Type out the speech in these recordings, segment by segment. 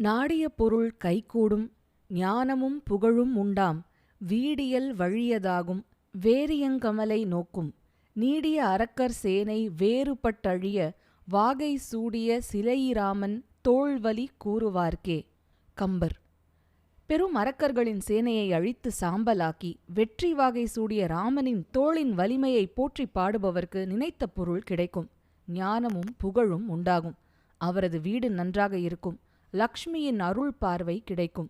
நாடிய பொருள் கைகூடும் ஞானமும் புகழும் உண்டாம் வீடியல் வழியதாகும் வேரியங்கமலை நோக்கும் நீடிய அரக்கர் சேனை வேறுபட்டழிய வாகை சூடிய சிலையிராமன் தோள்வலி கூறுவார்க்கே. கம்பர். பெரும் அரக்கர்களின் சேனையை அழித்து சாம்பலாக்கி வெற்றி வாகை சூடிய ராமனின் தோளின் வலிமையை போற்றி பாடுபவர்க்கு நினைத்த பொருள் கிடைக்கும். ஞானமும் புகழும் உண்டாகும். அவரது வீடு நன்றாக இருக்கும். லக்ஷ்மியின் அருள் பார்வை கிடைக்கும்.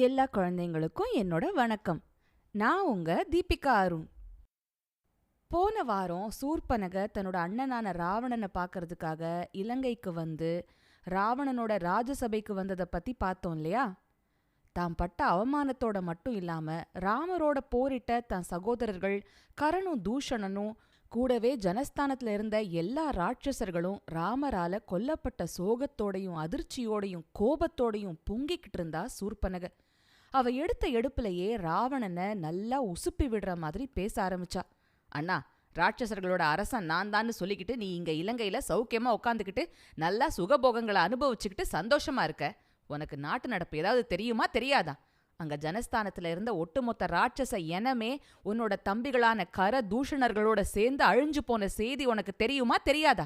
எல்லா குழந்தைங்களுக்கும் என்னோட வணக்கம். நான் உங்க தீபிகா அருண். போன வாரம் சூர்பனக தன்னோட அண்ணனான ராவணனை பார்க்கறதுக்காக இலங்கைக்கு வந்து ராவணனோட ராஜசபைக்கு வந்ததை பத்தி பார்த்தோம் இல்லையா? தாம் பட்ட அவமானத்தோட மட்டும் இல்லாம ராமரோட போரிட்ட தன் சகோதரர்கள் கரணும் தூஷணனும் கூடவே ஜனஸ்தானத்துல இருந்த எல்லா ராட்சசர்களும் ராமரால கொல்லப்பட்ட சோகத்தோடையும் அதிர்ச்சியோடையும் கோபத்தோடையும் பொங்கிக்கிட்டு இருந்தா சூர்பனக. அவ எடுத்த எடுப்புலயே ராவணனை நல்லா உசுப்பி விடுற மாதிரி பேச ஆரம்பிச்சா. அண்ணா, ராட்சசர்களோட அரசன் நான் தான்னு சொல்லிக்கிட்டு நீ இங்க இலங்கையில சௌக்கியமா உட்காந்துக்கிட்டு நல்லா சுகபோகங்களை அனுபவிச்சுக்கிட்டு சந்தோஷமா இருக்க. உனக்கு நாட்டு நடப்பு ஏதாவது தெரியுமா தெரியாதா? அங்க ஜனஸ்தானத்துல இருந்த ஒட்டுமொத்த ராட்சச எனமே உன்னோட தம்பிகளான கர தூஷணர்களோட சேர்ந்து அழிஞ்சு போன செய்தி உனக்கு தெரியுமா தெரியாதா?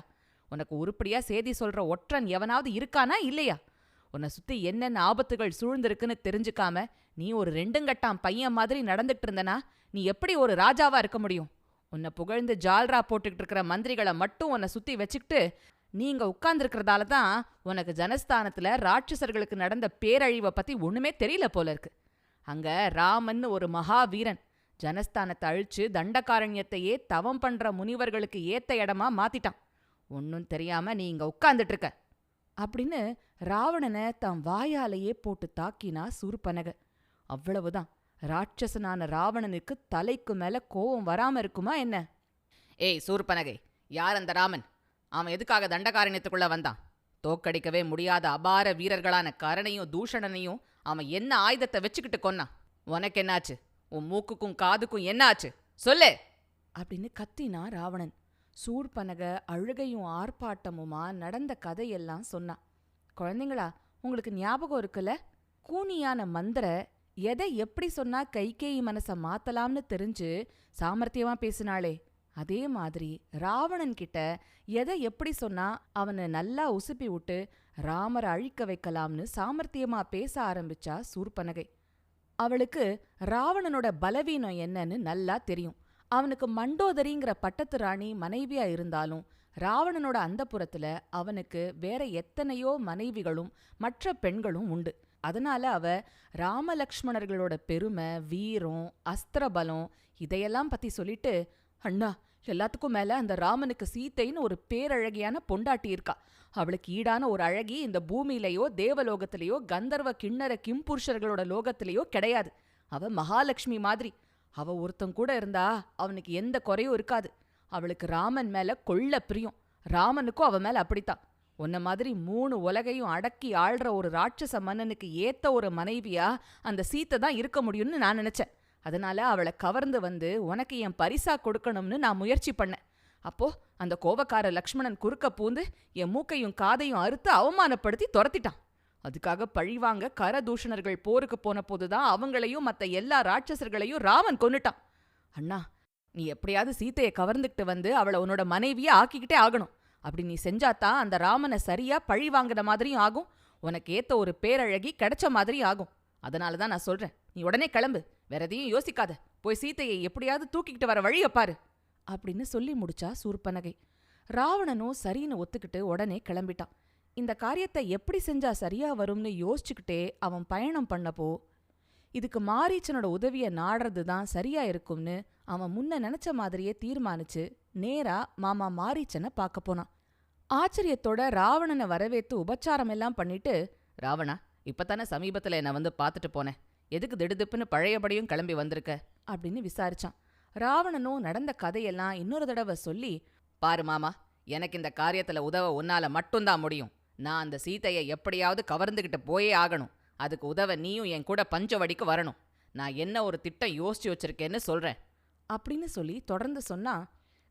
உனக்கு உருப்படியா செய்தி சொல்ற ஒற்றன் எவனாவது இருக்கானா இல்லையா? உன்னை சுத்தி என்னென்ன ஆபத்துகள் சூழ்ந்திருக்குன்னு தெரிஞ்சுக்காம நீ ஒரு ரெண்டுங்கட்டாம் பையன் மாதிரி நடந்துட்டு இருந்தனா நீ எப்படி ஒரு ராஜாவா இருக்க முடியும்? உன்னை புகழ்ந்து ஜால்ரா போட்டுக்கிட்டு இருக்கிற மந்திரிகளை மட்டும் உன்னை சுத்தி வச்சுக்கிட்டு நீங்க உட்கார்ந்துருக்கிறதால தான் உனக்கு ஜனஸ்தானத்துல ராட்சசர்களுக்கு நடந்த பேரழிவை பத்தி ஒண்ணுமே தெரியல போல இருக்கு. அங்க ராமன் ஒரு மகாவீரன் ஜனஸ்தானத்தை அழிச்சு தண்டகாரண்யத்தையே தவம் பண்ற முனிவர்களுக்கு ஏத்த இடமா மாத்திட்டான். ஒன்னும் தெரியாம நீ இங்க உட்கார்ந்துட்டு இருக்க அப்படின்னு ராவணனை தம் வாயாலேயே போட்டு தாக்கினா சூர்பனக. அவ்வளவுதான். ராட்சசனான ராவணனுக்கு தலைக்கு மேல கோவம் வராம இருக்குமா என்ன? ஏய் சூர்பனகை, யார் அந்த ராமன்? அவன் எதுக்காக தண்டகாரண்யத்துக்குள்ள வந்தான்? தோக்கடிக்கவே முடியாத அபார வீரர்களான கரணையும் தூஷணனையும் அவன் என்ன ஆயுதத்தை வச்சுக்கிட்டு கொன்னான்? உனக்கு என்னாச்சு? உன் மூக்குக்கும் காதுக்கும் என்ன ஆச்சு? சொல்லு அப்படின்னு கத்தினா ராவணன். சூர்பனக அழுகையும் ஆர்ப்பாட்டமுமா நடந்த கதையெல்லாம் சொன்னான். குழந்தைங்களா, உங்களுக்கு ஞாபகம் இருக்குல்ல? கூனியான மந்திர எதை எப்படி சொன்னா கைகேயி மனச மாத்தலாம்னு தெரிஞ்சு சாமர்த்தியமா பேசினாளே, அதே மாதிரி ராவணன் கிட்ட எதை எப்படி சொன்னா அவனை நல்லா உசுப்பி விட்டு ராமரை அழிக்க வைக்கலாம்னு சாமர்த்தியமா பேச ஆரம்பிச்சா சூர்பனகை. அவளுக்கு ராவணனோட பலவீனம் என்னன்னு நல்லா தெரியும். அவனுக்கு மண்டோதரிங்கிற பட்டத்து ராணி மனைவியா இருந்தாலும் ராவணனோட அந்தப்புறத்துல அவனுக்கு வேற எத்தனையோ மனைவிகளும் மற்ற பெண்களும் உண்டு. அதனால அவ ராமலக்ஷ்மணர்களோட பெருமை, வீரம், அஸ்திரபலம் இதையெல்லாம் பத்தி சொல்லிட்டு, அண்ணா, எல்லாத்துக்கும் மேல அந்த ராமனுக்கு சீத்தைன்னு ஒரு பேரழகியான பொண்டாட்டி இருக்கா. அவளுக்கு ஈடான ஒரு அழகி இந்த பூமியிலையோ தேவலோகத்திலேயோ கந்தர்வ கிண்ணற கிம்புருஷர்களோட லோகத்திலேயோ கிடையாது. அவ மகாலட்சுமி மாதிரி. அவ ஒருத்தன் கூட இருந்தா அவனுக்கு எந்த குறையும் இருக்காது. அவளுக்கு ராமன் மேல கொள்ள பிரியம். ராமனுக்கும் அவ மேல அப்படித்தான். உன்ன மாதிரி 3 உலகையும் அடக்கி ஆள்ற ஒரு ராட்சச மன்னனுக்கு ஏத்த ஒரு மனைவியா அந்த சீத்தை தான் இருக்க முடியும்னு நான் நினைச்சேன். அதனால அவளை கவர்ந்து வந்து உனக்கு என் பரிசா கொடுக்கணும்னு நான் முயற்சி பண்ணேன். அப்போ அந்த கோபக்கார லக்ஷ்மணன் குறுக்க பூந்து என் மூக்கையும் காதையும் அறுத்து அவமானப்படுத்தி துரத்திட்டான். அதுக்காக பழிவாங்க கரதூஷணர்கள் போருக்கு போன போதுதான் அவங்களையும் மற்ற எல்லா ராட்சசர்களையும் ராமன் கொன்னுட்டான். அண்ணா, நீ எப்படியாவது சீத்தையை கவர்ந்துக்கிட்டு வந்து அவளை உன்னோட மனைவியை ஆக்கிக்கிட்டே ஆகணும். அப்படி நீ செஞ்சாதான் அந்த ராமனை சரியா பழி வாங்குற மாதிரியும் ஆகும், உனக்கு ஏத்த ஒரு பேரழகி கிடைச்ச மாதிரியும் ஆகும். அதனாலதான் நான் சொல்றேன், நீ உடனே கிளம்பு, வேற எதையும் யோசிக்காத, போய் சீத்தையை எப்படியாவது தூக்கிக்கிட்டு வர வழிய பாரு அப்படின்னு சொல்லி முடிச்சா சூர்பனகை. ராவணனும் சரின்னு ஒத்துக்கிட்டு உடனே கிளம்பிட்டான். இந்த காரியத்தை எப்படி செஞ்சா சரியா வரும்னு யோசிச்சுக்கிட்டே அவன் பயணம் பண்ணப்போ இதுக்கு மாரீச்சனோட உதவிய நாடுறதுதான் சரியா இருக்கும்னு அவன் முன்ன நினைச்ச மாதிரியே தீர்மானிச்சு நேரா மாமா மாரீச்சனை பார்க்க போனான். ஆச்சரியத்தோட ராவணனை வரவேத்து உபச்சாரம் எல்லாம் பண்ணிட்டு, ராவணா, இப்பத்தானே சமீபத்துல என்னை வந்து பார்த்துட்டு போனேன், எதுக்கு திடுதிப்புன்னு பழையபடியும் கிளம்பி வந்திருக்க அப்படின்னு விசாரிச்சான். ராவணனும் நடந்த கதையெல்லாம் இன்னொரு தடவை சொல்லி, பாரு மாமா, எனக்கு இந்த காரியத்துல உதவ உன்னால மட்டும்தான் முடியும். நான் அந்த சீத்தையை எப்படியாவது கவர்ந்துகிட்டு போயே ஆகணும். அதுக்கு உதவ நீயும் என் கூட பஞ்சவடிக்கு வரணும். நான் என்ன ஒரு திட்டம் யோசிச்சு வச்சிருக்கேன்னு சொல்றேன் அப்படின்னு சொல்லி தொடர்ந்து சொன்னா,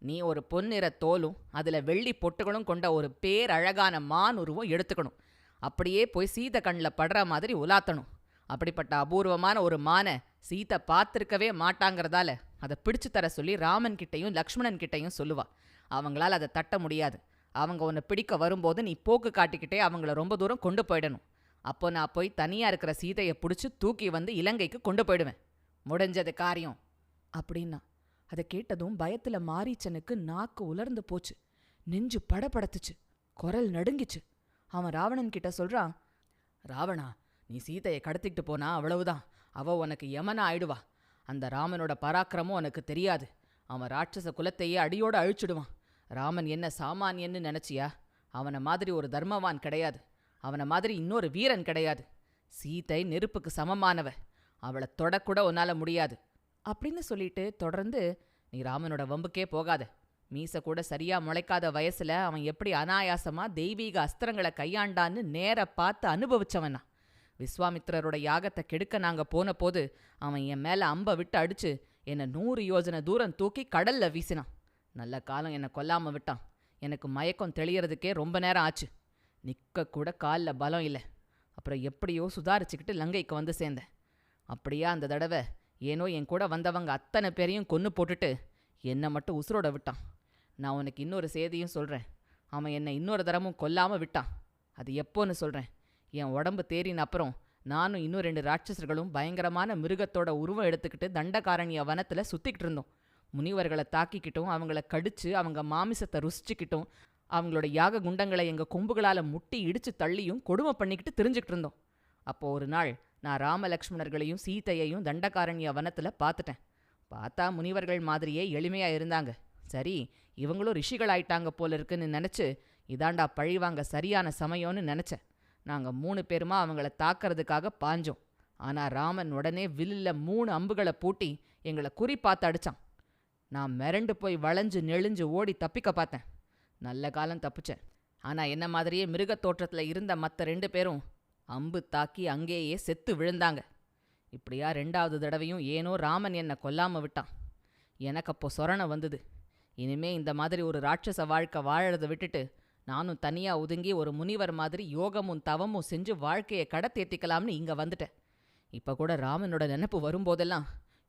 நீ ஒரு பொன்னிற தோலும் அதுல வெள்ளி பொட்டுகளும் கொண்ட ஒரு பேரழகான மான் உருவம் எடுத்துக்கணும். அப்படியே போய் சீதை கண்ணில் படுற மாதிரி உலாத்தணும். அப்படிப்பட்ட அபூர்வமான ஒரு மானை சீதை பார்த்திருக்கவே மாட்டாங்கிறதால அதை பிடிச்சு தர சொல்லி ராமன் கிட்டையும் லக்ஷ்மணன் கிட்டையும் சொல்லுவா. அவங்களால அதை தட்ட முடியாது. அவங்க உன்னை பிடிக்க வரும்போது நீ போக்கு காட்டிக்கிட்டே அவங்கள ரொம்ப தூரம் கொண்டு போயிடணும். அப்போ நான் போய் தனியாக இருக்கிற சீதையை பிடிச்சி தூக்கி வந்து இலங்கைக்கு கொண்டு போயிடுவேன். முடிஞ்சது காரியம் அப்படின்னா. அதை கேட்டதும் பயத்தில் மாரீச்சனுக்கு நாக்கு உலர்ந்து போச்சு. நெஞ்சு படபடத்துச்சு. குரல் நடுங்கிச்சு. அவன் ராவணன் கிட்ட சொல்றான், ராவணா, நீ சீதையை கடத்திட்டு போனா அவ்வளவுதான். அவ உனக்கு யமனா ஆயிடுவா. அந்த ராமனோட பராக்கிரமும் உனக்கு தெரியாது. அவன் ராட்சச குலத்தையே அடியோடு அழிச்சுடுவான். ராமன் என்ன சாமானியன்னு நினைச்சியா? அவனை மாதிரி ஒரு தர்மவான் கிடையாது. அவனை மாதிரி இன்னொரு வீரன் கிடையாது. சீதை நெருப்புக்கு சமமானவ. அவளை தொடக்கூட உன்னால முடியாது அப்படின்னு சொல்லிட்டு தொடர்ந்து, நீ ராமனோட வம்புக்கே போகாத. மீச கூட சரியா முளைக்காத வயசுல அவன் எப்படி அனாயாசமா தெய்வீக அஸ்திரங்களை கையாண்டான்னு நேர பார்த்து அனுபவிச்சவனா. விஸ்வாமித்திரரோட யாகத்தை கெடுக்க நாங்க போன போது அவன் என் மேல அம்பை விட்டு அடிச்சு என்னை 100 யோஜனை தூரம் தூக்கி கடல்ல வீசினான். நல்ல காலம் என்னை கொல்லாம விட்டான். எனக்கு மயக்கம் தெளியறதுக்கே ரொம்ப நேரம் ஆச்சு. நிற்க கூட காலில் பலம் இல்லை. அப்புறம் எப்படியோ சுதாரிச்சுக்கிட்டு லங்கைக்கு வந்து சேர்ந்தேன். அப்படியா அந்த தடவை ஏனோ என் கூட வந்தவங்க அத்தனை பேரையும் கொன்று போட்டுட்டு என்னை மட்டும் உசுரோட விட்டான். நான் உனக்கு இன்னொரு செய்தியும் சொல்கிறேன். அவன் என்னை இன்னொரு தரமும் கொல்லாமல் விட்டான். அது எப்போன்னு சொல்கிறேன். என் உடம்பு தேறின அப்புறம் நானும் இன்னும் 2 ராட்சசர்களும் பயங்கரமான மிருகத்தோட உருவம் எடுத்துக்கிட்டு தண்டகாரண்ய வனத்தில் சுற்றிக்கிட்டு இருந்தோம். முனிவர்களை தாக்கிக்கிட்டும் அவங்கள கடிச்சு அவங்க மாமிசத்தை ருசிச்சுக்கிட்டும் அவங்களோட யாக குண்டங்களை எங்கள் கொம்புகளால் முட்டி இடித்து தள்ளியும் கொடுமை பண்ணிக்கிட்டு தெரிஞ்சுக்கிட்டு இருந்தோம். அப்போது ஒரு நாள் நான் ராமலக்ஷ்மணர்களையும் சீதையையும் தண்டகாரண்ய வனத்தில் பார்த்துட்டேன். பார்த்தா முனிவர்கள் மாதிரியே எளிமையாக இருந்தாங்க. சரி, இவங்களும் ரிஷிகளாயிட்டாங்க போல இருக்குன்னு நினச்சி இதாண்டா பழிவாங்க சரியான சமயம்னு நினச்சேன். நாங்கள் 3 பேருமா அவங்கள தாக்கிறதுக்காக பாஞ்சோம். ஆனால் ராமன் உடனே வில்லில் 3 அம்புகளை பூட்டி எங்களை குறி பார்த்து அடித்தான். நான் மிரண்டு போய் வளைஞ்சு நெளிஞ்சு ஓடி தப்பிக்க பார்த்தேன். நல்ல காலம் தப்பிச்சேன். ஆனால் என்ன மாதிரியே மிருகத் தோற்றத்தில் இருந்த மற்ற 2 பேரும் அம்பு தாக்கி அங்கேயே செத்து விழுந்தாங்க. இப்படியா 2வது தடவையும் ஏனோ ராமன் என்னை கொல்லாமல் விட்டான். எனக்கு அப்போ சொரணை வந்தது. இனிமே இந்த மாதிரி ஒரு ராட்சச வாழ்க்கை வாழறதை விட்டுட்டு நானும் தனியாக ஒதுங்கி ஒரு முனிவர் மாதிரி யோகமும் தவமும் செஞ்சு வாழ்க்கையை கடத்தேற்றிக்கலாம்னு இங்கே வந்துட்டேன். இப்போ கூட ராமனோட நினைப்பு வரும்போதெல்லாம்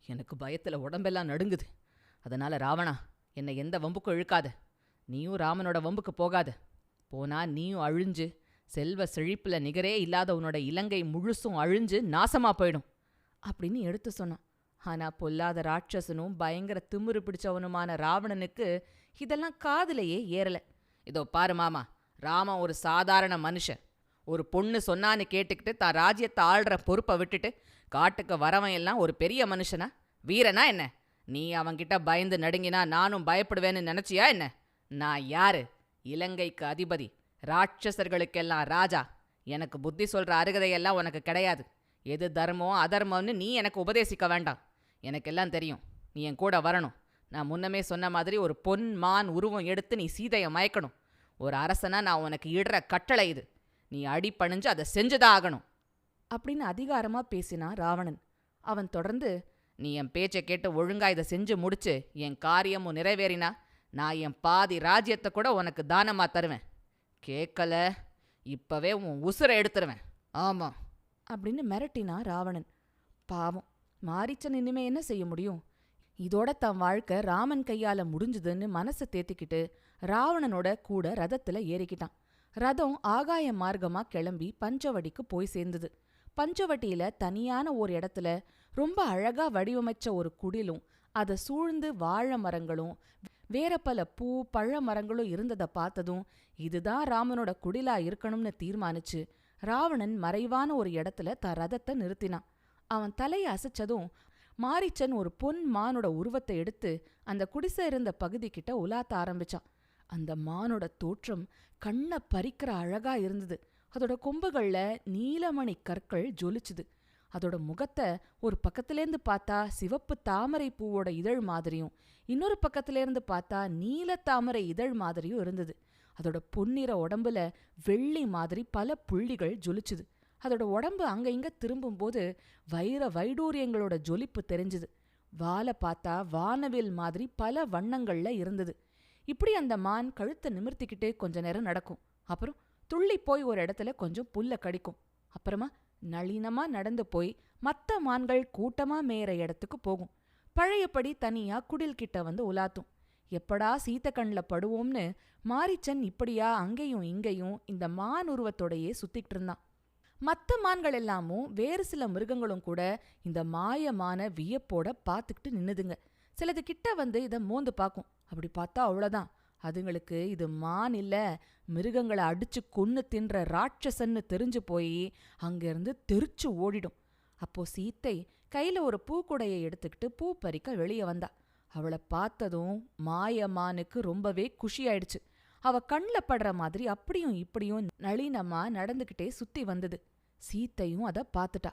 எனக்கு பயத்தில் உடம்பெல்லாம் நடுங்குது. அதனால் ராவணா, என்னை எந்த வம்புக்கும் இழுக்காத. நீயும் ராமனோட வம்புக்கு போகாத. போனா நீயும் அழிஞ்சு செல்வ செழிப்பில் நிகரே இல்லாத உன்னோட இலங்கை முழுசும் அழிஞ்சு நாசமாக போயிடும் அப்படின்னு எடுத்து சொன்னான். ஆனால் பொல்லாத ராட்சசனும் பயங்கர திமிரு பிடிச்சவனுமான ராவணனுக்கு இதெல்லாம் காதுலையே ஏறலை. இதோ பாரு மாமா, ராமன் ஒரு சாதாரண மனுஷன். ஒரு பொண்ணு சொன்னான்னு கேட்டுக்கிட்டு தான் ராஜ்யத்தை ஆள்ற பொறுப்பை விட்டுட்டு காட்டுக்கு வரவன் எல்லாம் ஒரு பெரிய மனுஷனா, வீரனா என்ன? நீ அவன்கிட்ட பயந்து நடுங்கினா நானும் பயப்படுவேன்னு நினச்சியா என்ன? நான் யாரு? இலங்கைக்கு அதிபதி, ராட்சசர்களுக்கெல்லாம் ராஜா. எனக்கு புத்தி சொல்கிற அருகதையெல்லாம் உனக்கு கிடையாது. எது தர்மம் அதர்மம்னு நீ எனக்கு உபதேசிக்க வேண்டாம். எனக்கெல்லாம் தெரியும். நீ என் கூட வரணும். நான் முன்னமே சொன்ன மாதிரி ஒரு பொன் மான் உருவம் எடுத்து நீ சீதையை மயக்கணும். ஒரு அரசனா நான் உனக்கு இடுற கட்டளை இது. நீ அடி பணிஞ்சு அதை செஞ்சுதான் ஆகணும் அப்படின்னு அதிகாரமாக பேசினான் ராவணன். அவன் தொடர்ந்து, நீ என் பேச்சை கேட்டு ஒழுங்கா இதை செஞ்சு முடிச்சு என் காரியமும் நிறைவேறினா நான் என் பாதி ராஜ்யத்தை கூட உனக்கு தானமாக தருவேன். கேட்கல, இப்பவே உன் உசுரை எடுத்துருவேன். ஆமாம் அப்படின்னு மிரட்டினா ராவணன். பாவம், மாரீச்சன் இனிமே என்ன செய்ய முடியும்? இதோட தன் வாழ்க்கை ராமன் கையால் முடிஞ்சுதுன்னு மனசை தேத்திக்கிட்டு ராவணனோட கூட ரதத்தில் ஏறிக்கிட்டான். ரதம் ஆகாய மார்க்கமாக கிளம்பி பஞ்சவடிக்கு போய் சேர்ந்தது. பஞ்சவட்டியில் தனியான ஒரு இடத்துல ரொம்ப அழகா வடிவமைச்ச ஒரு குடிலும் அதை சூழ்ந்து வாழை மரங்களும் வேற பல பூ பழ மரங்களும் இருந்ததை பார்த்ததும் இதுதான் ராமனோட குடிலா இருக்கணும்னு தீர்மானிச்சு ராவணன் மறைவான ஒரு இடத்துல தன் ரதத்தை நிறுத்தினான். அவன் தலையை அசைச்சதும் மாரீச்சன் ஒரு பொன் மானோட உருவத்தை எடுத்து அந்த குடிசை இருந்த பகுதி கிட்ட உலாத்த ஆரம்பிச்சான். அந்த மானோட தோற்றம் கண்ணை பறிக்கிற அழகா இருந்தது. அதோட கொம்புகள்ல நீலமணி கற்கள் ஜொலிச்சுது. அதோட முகத்தை ஒரு பக்கத்திலேருந்து பார்த்தா சிவப்பு தாமரை பூவோட இதழ் மாதிரியும் இன்னொரு பக்கத்திலேருந்து பார்த்தா நீல தாமரை இதழ் மாதிரியும் இருந்தது. அதோட பொன்னிற உடம்புல வெள்ளி மாதிரி பல புள்ளிகள் ஜொலிச்சுது. அதோட உடம்பு அங்க இங்க திரும்பும்போது வைர வைடூரியங்களோட ஜொலிப்பு தெரிஞ்சுது. வாலை பார்த்தா வானவில் மாதிரி பல வண்ணங்கள்ல இருந்தது. இப்படி அந்த மான் கழுத்தை நிமிர்த்திக்கிட்டு கொஞ்ச நேரம் நடக்கும். அப்புறம் துள்ளி போய் ஒரு இடத்துல கொஞ்சம் புல்ல கடிக்கும். அப்புறமா நளினமா நடந்து போய் மத்த மான்கள் கூட்டமா மேயிற இடத்துக்கு போகும். பழையபடி தனியா குடில் கிட்ட வந்து உலாத்தும். எப்படா சீத்த கண்ல படுவோம்னு மாரிச்சன் இப்படியா அங்கேயும் இங்கேயும் இந்த மான் உருவத்தோடையே சுத்திட்டு இருந்தான். மத்த மான்கள் எல்லாமும் வேறு சில மிருகங்களும் கூட இந்த மாயமான வியப்போட பாத்துக்கிட்டு நின்னுதுங்க. சிலது கிட்ட வந்து இதை மோந்து பார்க்கும். அப்படி பார்த்தா அவ்வளோதான், அதுங்களுக்கு இது மான் இல்ல, மிருகங்களை அடிச்சு கொன்னு தின்ற ராட்சசன்னு தெரிஞ்சு போய் அங்கிருந்து தெரிச்சு ஓடிடும். அப்போ சீத்தை கையில ஒரு பூக்குடையை எடுத்துக்கிட்டு பூ பறிக்க வெளியே வந்தா. அவளை பார்த்ததும் மாயமானுக்கு ரொம்பவே குஷியாயிடுச்சு. அவ கண்ணில் படுற மாதிரி அப்படியும் இப்படியும் நளினமா நடந்துகிட்டே சுத்தி வந்தது. சீத்தையும் அதை பார்த்துட்டா.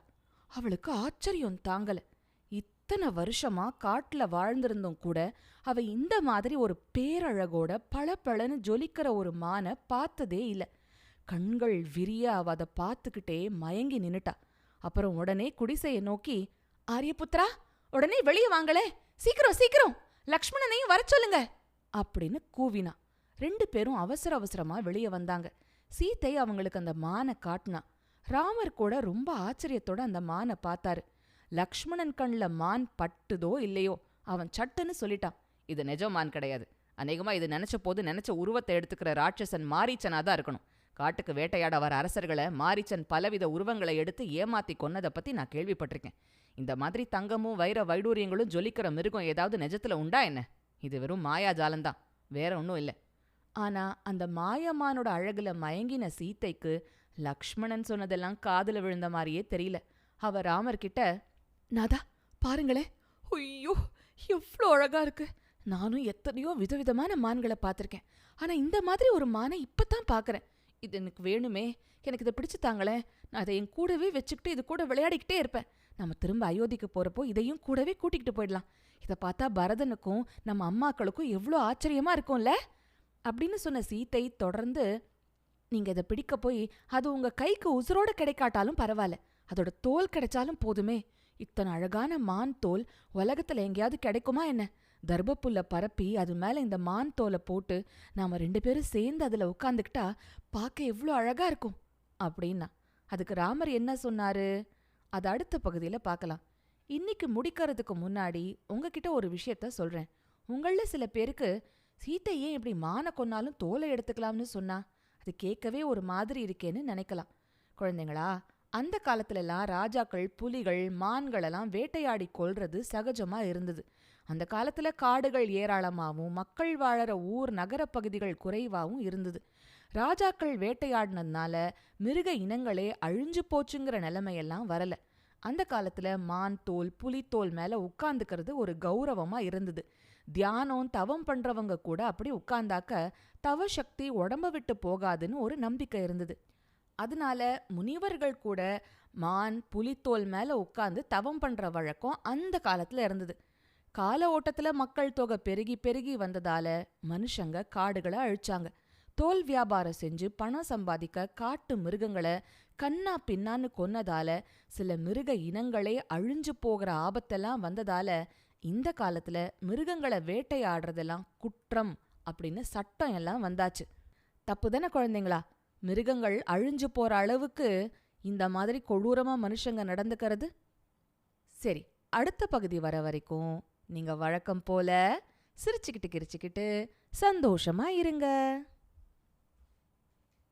அவளுக்கு ஆச்சரியம் தாங்கல. இத்தனை வருஷமா காட்டுல வாழ்ந்திருந்தும் கூட அவ இந்த மாதிரி ஒரு பேரழகோட பளபளன்னு ஜொலிக்கிற ஒரு மானை பார்த்ததே இல்ல. கண்கள் விரிய அவ அதை பார்த்துக்கிட்டே மயங்கி நின்னுட்டா. அப்புறம் உடனே குடிசைய நோக்கி, ஆரியபுத்ரா, உடனே வெளியே வாங்களே, சீக்கிரம் சீக்கிரம், லக்ஷ்மணனையும் வர சொல்லுங்க அப்படின்னு கூவினா. 2 பேரும் அவசர அவசரமா வெளியே வந்தாங்க. சீத்தை அவங்களுக்கு அந்த மானை காட்டினா. ராமர் கூட ரொம்ப ஆச்சரியத்தோட அந்த மானை பார்த்தாரு. லக்ஷ்மணன் கண்ல மான் பட்டுதோ இல்லையோ, அவன் சட்டுன்னு சொல்லிட்டான், இது நிஜ மான் கிடையாது. அநேகமா இது நினைச்ச போது நினைச்ச உருவத்தை எடுத்துக்கிற ராட்சசன் மாரீச்சனாதான் இருக்கணும். காட்டுக்கு வேட்டையாட வர அரசர்களை மாரீச்சன் பலவித உருவங்களை எடுத்து ஏமாத்தி கொன்னதை பத்தி நான் கேள்விப்பட்டிருக்கேன். இந்த மாதிரி தங்கமும் வைர வைடூரியங்களும் ஜொலிக்கிற மிருகம் ஏதாவது நிஜத்துல உண்டா என்ன? இது வெறும் மாயாஜாலந்தான், வேற ஒன்றும் இல்லை. ஆனா அந்த மாயமானோட அழகுல மயங்கின சீத்தைக்கு லக்ஷ்மணன் சொன்னதெல்லாம் காதுல விழுந்த மாதிரியே தெரியல. அவ ராமர்கிட்ட, நாதா பாருங்களே, ஐயோ எவ்வளோ அழகா இருக்கு. நானும் எத்தனையோ விதவிதமான மான்களை பார்த்துருக்கேன். ஆனா இந்த மாதிரி ஒரு மானை இப்பதான் பார்க்கறேன். இது எனக்கு வேணுமே, எனக்கு இதை பிடிச்சு தாங்களேன். நான் அதை என் கூடவே வச்சுக்கிட்டு இது கூட விளையாடிக்கிட்டே இருப்பேன். நம்ம திரும்ப அயோத்திக்கு போறப்போ இதையும் கூடவே கூட்டிக்கிட்டு போயிடலாம். இதை பார்த்தா பரதனுக்கும் நம்ம அம்மாக்களுக்கும் எவ்வளோ ஆச்சரியமா இருக்கும்ல அப்படின்னு சொன்ன சீத்தை தொடர்ந்து, நீங்க இதை பிடிக்க போய் அது உங்க கைக்கு உசுரோட கிடைக்காட்டாலும் பரவாயில்ல, அதோட தோல் கிடைச்சாலும் போதுமே. இத்தனை அழகான மான் தோல் உலகத்துல எங்கேயாவது கிடைக்குமா என்ன? தர்பப்புல்ல பரப்பி அது மேல இந்த மான் தோலை போட்டு நாம 2 பேரும் சேர்ந்து அதுல உட்காந்துக்கிட்டா பார்க்க எவ்வளோ அழகா இருக்கும் அப்படின்னா. அதுக்கு ராமர் என்ன சொன்னாரு, அது அடுத்த பகுதியில பார்க்கலாம். இன்னைக்கு முடிக்கிறதுக்கு முன்னாடி உங்ககிட்ட ஒரு விஷயத்த சொல்றேன். உங்கள சில பேருக்கு சீத்தை ஏன் இப்படி மானை கொன்னாலும் தோலை எடுத்துக்கலாம்னு சொன்னா அது கேட்கவே ஒரு மாதிரி இருக்கேன்னு நினைக்கலாம். குழந்தைங்களா, அந்த காலத்துலலாம் ராஜாக்கள் புலிகள் மான்களெல்லாம் வேட்டையாடி கொல்றது சகஜமா இருந்தது. அந்த காலத்துல காடுகள் ஏராளமாகவும் மக்கள் வாழற ஊர் நகரப்பகுதிகள் குறைவாகவும் இருந்தது. ராஜாக்கள் வேட்டையாடினதுனால மிருக இனங்களே அழிஞ்சு போச்சுங்கிற நிலைமையெல்லாம் வரல. அந்த காலத்துல மான் தோல் புலித்தோல் மேல உட்கார்ந்துக்கிறது ஒரு கௌரவமா இருந்தது. தியானம் தவம் பண்றவங்க கூட அப்படி உட்கார்ந்தாக்க தவ சக்தி உடம்ப விட்டு போகாதுன்னு ஒரு நம்பிக்கை இருந்தது. அதனால முனிவர்கள் கூட மான் புலித்தோல் மேல உட்கார்ந்து தவம் பண்ற வழக்கம் அந்த காலத்துல இருந்தது. கால ஓட்டத்துல மக்கள் தொகை பெருகி பெருகி வந்ததால மனுஷங்க காடுகளை அழிச்சாங்க. தோல் வியாபாரம் செஞ்சு பணம் சம்பாதிக்க காட்டு மிருகங்களை கண்ணா பின்னான்னு கொன்னதால சில மிருக இனங்களே அழிஞ்சு போகிற ஆபத்தெல்லாம் வந்ததால இந்த காலத்துல மிருகங்களை வேட்டையாடுறதெல்லாம் குற்றம் அப்படின்னு சட்டம் எல்லாம் வந்தாச்சு. தப்புதானே குழந்தைங்களா? மிருகங்கள் அழிஞ்சு போற அளவுக்கு இந்த மாதிரி கொடூரமா மனுஷங்க நடந்துக்கிறது. சரி, அடுத்த பகுதி வர வரைக்கும் நீங்க வழக்கம் போல சிரிச்சுக்கிட்டு கிரிச்சுக்கிட்டு சந்தோஷமா இருங்க.